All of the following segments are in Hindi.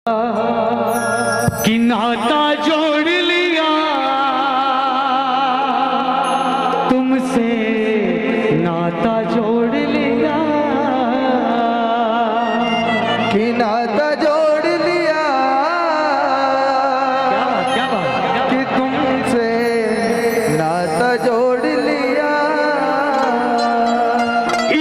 कि नाता जोड़ लिया तुमसे, नाता जोड़ लिया कि नाता जोड़ लिया क्या बात कि तुमसे नाता जोड़ लिया।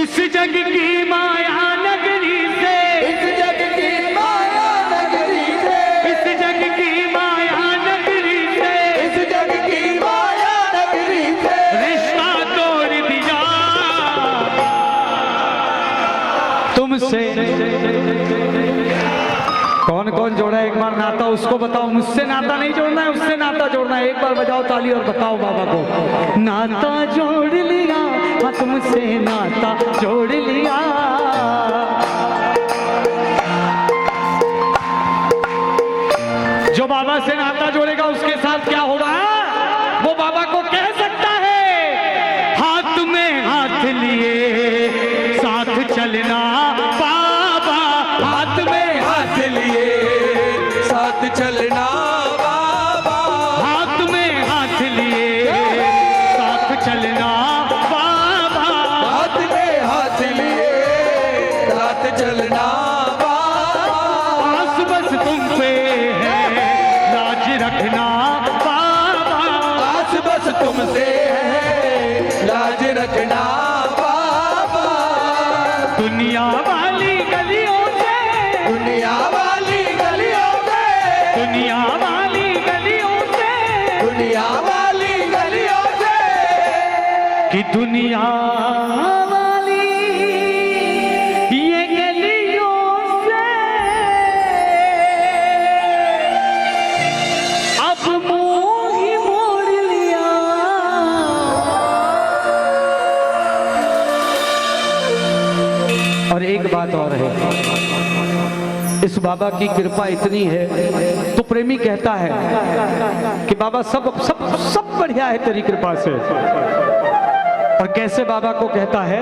इस जग की माया नगरी से, इस जग की माया नगरी से, इस जग की माया नगरी से, इस जग की माया नगरी से रिश्ता तोड़ दिया तुमसे। कौन कौन जोड़ा है एक बार नाता उसको बताओ। मुझसे नाता नहीं जोड़ना है, उससे नाता जोड़ना है। एक बार बजाओ ताली और बताओ बाबा को। नाता जोड़ लिया, हाँ तुमसे नाता जोड़ लिया। जो बाबा से नाता जोड़ेगा उसके साथ क्या होगा वो बाबा को कह सकता है। हाथ में हाथ लिए साथ चलना बाबा, हाथ में हाथ लिए साथ चलना बाबा, हाथ में हाथ लिए साथ चलना बाबा। हाथ में हाथ लिए साथ चलना बाबा। आस बस तुम पे है लाज रखना बाबा, आस बस तुमसे है लाज रखना बाबा। दुनिया वाली गलियों से, दुनिया वाली गलियों से, दुनिया वाली गलियों से, दुनिया वाली गलियों से, कि दुनिया वाली ये गलियों से अब मुंह ही मोड़ लिया। और एक बात और है, इस बाबा की कृपा इतनी है तो प्रेमी कहता है कि बाबा सब सब सब बढ़िया है तेरी कृपा से। और कैसे बाबा को कहता है,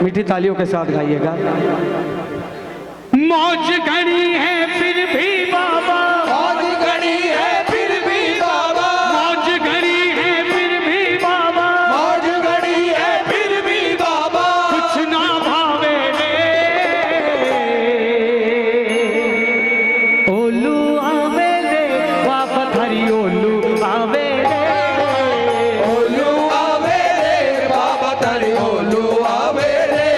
मीठी तालियों के साथ गाइएगा। मौज घड़ी है फिर भी बाबा, मौज घड़ी है फिर भी बाबा, मौज घड़ी है फिर भी बाबा, मौज घड़ी है फिर भी बाबा। कुछ ना भावे रे ओलू आवे रे बाबा थारी ओलू आवे रे। ओलू आवे रे बाबा तारी ओलू आवे रे।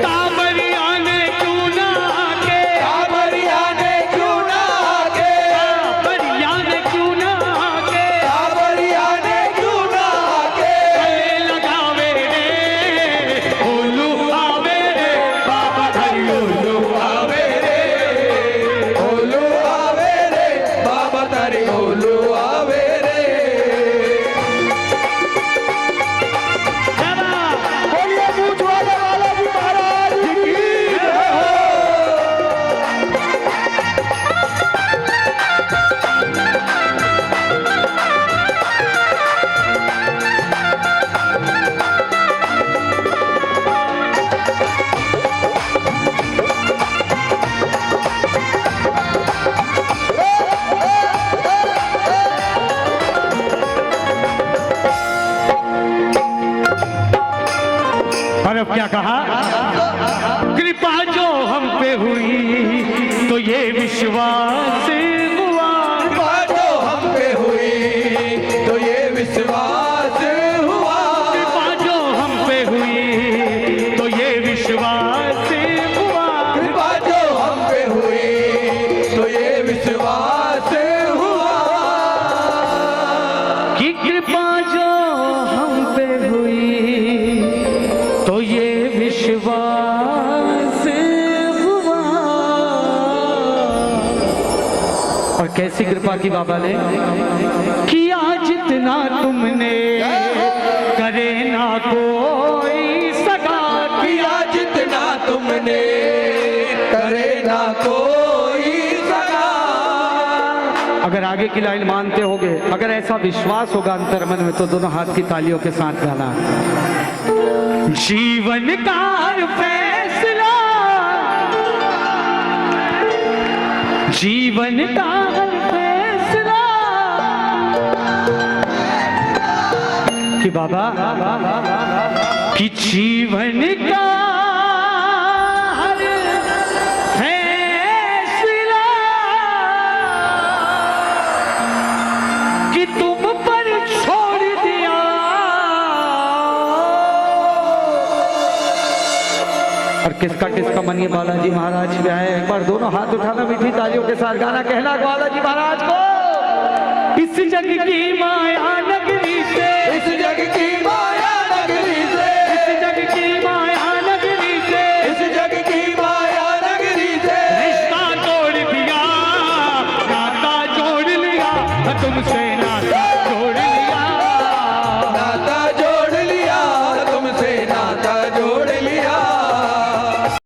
कांवरिया ने क्यों ना आके, कांवरिया ने क्यों ना आके, कांवरिया ने क्यों ना आके कांवरिया ने क्यों ना आके गले लगावे रे ओलू आवे रे बाबा थारी ओलू आवे रे। ओलू आवे रे बाबा तारी ओलू आवे रे। बोलिए मूंछ वाले बालाजी महाराज की जय हो। और अब क्या कहा, कृपा जो हम पे हुई तो ये विश्वास हुआ, कृपा जो हम पे हुई तो ये विश्वास हुआ। कृपा जो हम पे हुई तो ये विश्वास हुआ। कृपा जो हम पे हुई तो ये विश्वास हुआ। कि कृपा जो हम पे हुई तो ये विश्वास हुआ। और कैसी कृपा की बाबा ने किया, जितना तुमने करे ना कोई सगा किया जितना तुमने करे ना कोई सगा। अगर आगे की लाइन मानते होगे, अगर ऐसा विश्वास होगा अंतर मन में तो दोनों हाथ की तालियों के साथ गाना। जीवन का फैसला जीवन का हर फैसला कि बाबा कि जीवन का हर फैसला कि तुम पर छोड़ दिया। और किसका मानिए बालाजी महाराज भी आए। एक बार दोनों हाथ उठाना मीठी तालियों के साथ गाना कहना बालाजी महाराज को। इस जग की माया नगरी से, इस जग की माया